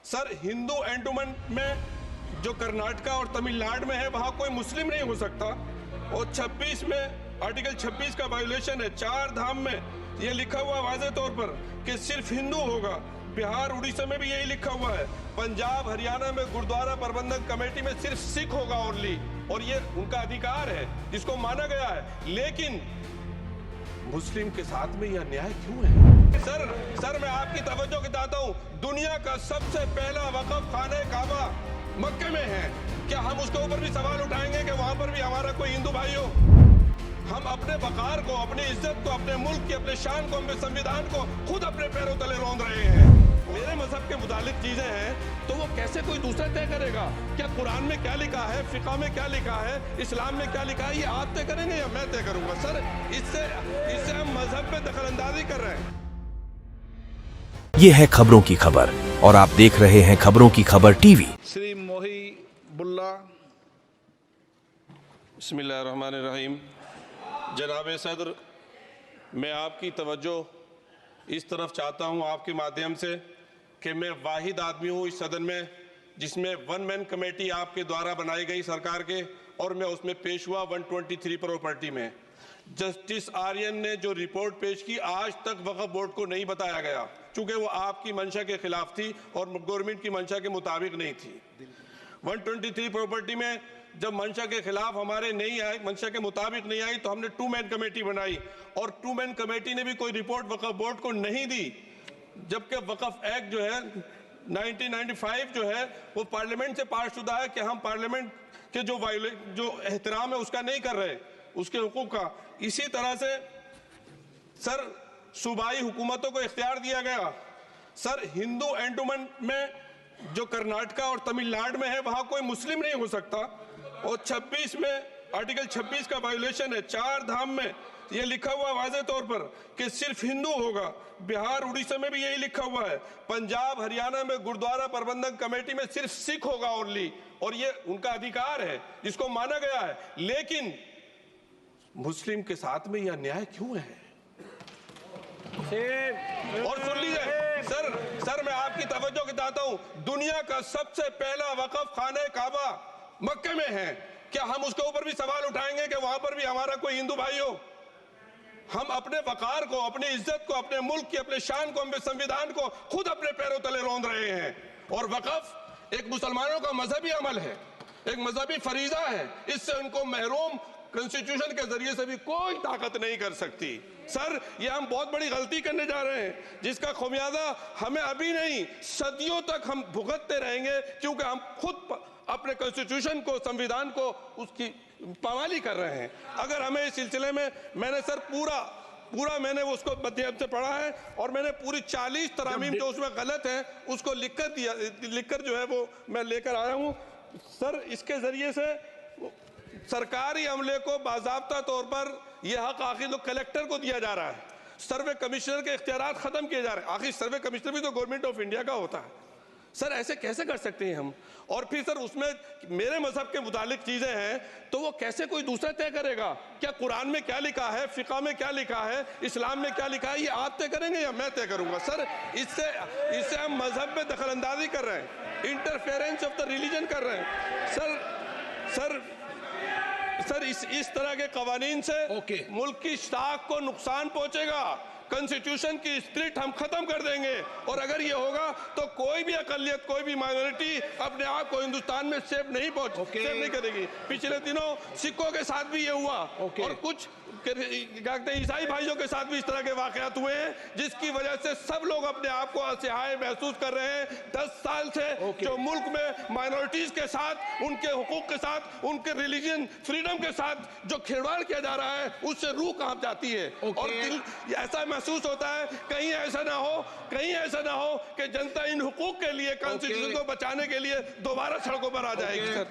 Sir Hindu endowment में जो कर्नाटका और तमिलनाडु में है वहां कोई मुस्लिम नहीं हो सकता। और 26 में आर्टिकल 26 का वायोलेशन है। 4 धाम में ये लिखा हुआ वाज़े तौर पर कि सिर्फ हिंदू होगा। बिहार उड़ीसा में भी यही लिखा हुआ है। पंजाब हरियाणा में गुरुद्वारा प्रबंधक कमेटी में सिर्फ सिख होगा ओनली, और ये उनका अधिकार है जिसको माना गया है। लेकिन मुस्लिम के साथ में यह न्याय क्यों है? सर मैं आपकी तवज्जो के चाहता हूँ, दुनिया का सबसे पहला वक़फ़ खाने काबा मक्के में है। क्या हम उसके ऊपर भी सवाल उठाएंगे कि वहां पर भी हमारा कोई हिंदू भाई हो? हम अपने वकार को, अपनी इज्जत को, अपने मुल्क की, अपने शान को, अपने संविधान को खुद अपने पैरों तले रौंद रहे हैं। मेरे मजहब के मुतालिक चीजें हैं तो वो कैसे कोई दूसरा तय करेगा? क्या कुरान में क्या लिखा है, फिक़ा में क्या लिखा है, इस्लाम में क्या लिखा है, ये आप तय करेंगे या मैं तय करूंगा? सर इससे हम मजहब पे दखलंदाजी कर रहे हैं। ये है खबरों की खबर और आप देख रहे हैं खबरों की खबर टीवी। श्री मोहिबुल्लाह, बिस्मिल्लाहिर्रहमानिर्रहीम। जनाब सदर, मैं आपकी तवज्जो इस तरफ चाहता हूँ आपके माध्यम से कि मैं वाहिद आदमी हूँ इस सदन में जिसमें 1 मैन कमेटी आपके द्वारा बनाई गई सरकार के, और मैं उसमें पेश हुआ 123 प्रॉपर्टी में। जस्टिस आर्यन ने जो रिपोर्ट पेश की, आज तक वक्फ बोर्ड को नहीं बताया गया, चूंकि वो आपकी मंशा के खिलाफ थी और गवर्नमेंट की मंशा के मुताबिक नहीं थी। 123 प्रॉपर्टी में जब मंशा के खिलाफ हमारे नहीं आई, मंशा के मुताबिक नहीं आई, तो हमने 2 मैन कमेटी बनाई, और 2 मैन कमेटी ने भी कोई रिपोर्ट वक्फ बोर्ड को नहीं दी। जबकि वक्फ एक्ट जो है 1995 जो है वो पार्लियामेंट से पास शुदा है कि हम पार्लियामेंट के जो एहतराम है उसका नहीं कर रहे, उसके हुकूक का। इसी तरह से सर सूबाई हुकूमतों को इख्तियार दिया गया। सर हिंदू एंडोमेंट में जो कर्नाटका और तमिलनाडु में है वहां कोई मुस्लिम नहीं हो सकता। और 26 में आर्टिकल 26 का वायोलेशन है। 4 धाम में ये लिखा हुआ वाज़े तौर पर कि सिर्फ हिंदू होगा। बिहार उड़ीसा में भी यही लिखा हुआ है। पंजाब हरियाणा में गुरुद्वारा प्रबंधक कमेटी में सिर्फ सिख होगा ओनली, और ये उनका अधिकार है जिसको माना गया है। लेकिन मुस्लिम के साथ में यह न्याय क्यों है? और सुन लीजिए सर मैं आपकी तवज्जो के चाहता हूं, दुनिया का सबसे पहला वक़फ़ खाने काबा मक्के में है। क्या हम उसके ऊपर भी सवाल उठाएंगे कि वहां पर भी हमारा कोई हिंदू भाई हो? हम अपने वकार को, अपनी इज्जत को, अपने मुल्क की, अपने शान को, अपने संविधान को खुद अपने पैरों तले रौंद रहे हैं। और वक़फ़ एक मुसलमानों का मजहबी अमल है, एक मजहबी फरीजा है। इससे उनको महरूम कॉन्स्टिट्यूशन के जरिए से भी कोई ताकत नहीं कर सकती। सर ये हम बहुत बड़ी गलती करने जा रहे हैं जिसका खुमियाजा हमें अभी नहीं, सदियों तक हम भुगतते रहेंगे, क्योंकि हम खुद अपने कॉन्स्टिट्यूशन को, संविधान को, उसकी पामाली कर रहे हैं। अगर हमें इस सिलसिले में, मैंने सर पूरा मैंने उसको मध्यम से पढ़ा है, और मैंने पूरी 40 तरामीम जो उसमें गलत है उसको लिखकर जो है वो मैं लेकर आया हूँ। सर इसके जरिए से सरकारी अमले को बाज़ाब्ता तौर पर यह हक आखिर तो कलेक्टर को दिया जा रहा है। सर्वे कमिश्नर के इख्तियारात खत्म किए जा रहे हैं। आखिर सर्वे कमिश्नर भी तो गवर्नमेंट ऑफ इंडिया का होता है। सर ऐसे कैसे कर सकते हैं हम? और फिर सर उसमें मेरे मजहब के मुतालिक चीजें हैं तो वो कैसे कोई दूसरा तय करेगा? क्या कुरान में क्या लिखा है, फिक़ा में क्या लिखा है, इस्लाम में क्या लिखा है, ये आप तय करेंगे या मैं तय करूंगा? सर इससे हम मजहब में दखलंदाजी कर रहे हैं, इंटरफेरेंस ऑफ द रिलीजन कर रहे हैं। सर इस तरह के कवानीन से मुल्क की साख को नुकसान पहुंचेगा। कॉन्स्टिट्यूशन की स्पिरिट हम खत्म कर देंगे, और अगर ये होगा तो कोई भी अकलियत, कोई भी माइनॉरिटी अपने आप को हिंदुस्तान में सेफ नहीं करेगी। पिछले दिनों सिखों के साथ भी ये हुआ, और कुछ ईसाई भाइयों के साथ भी इस तरह के वाकयात हुए हैं, जिसकी वजह से सब लोग अपने आप को असहाय महसूस कर रहे हैं। 10 साल से जो मुल्क में माइनॉरिटीज के साथ, उनके हुकूक के साथ, उनके रिलीजन फ्रीडम के साथ जो खिलवाड़ किया जा रहा है, उससे रूह कांप जाती है। और ऐसा महसूस होता है कहीं ऐसा ना हो कि जनता इन हुकूक के लिए, कॉन्स्टिट्यूशन को बचाने के लिए दोबारा सड़कों पर आ जाएगी। सर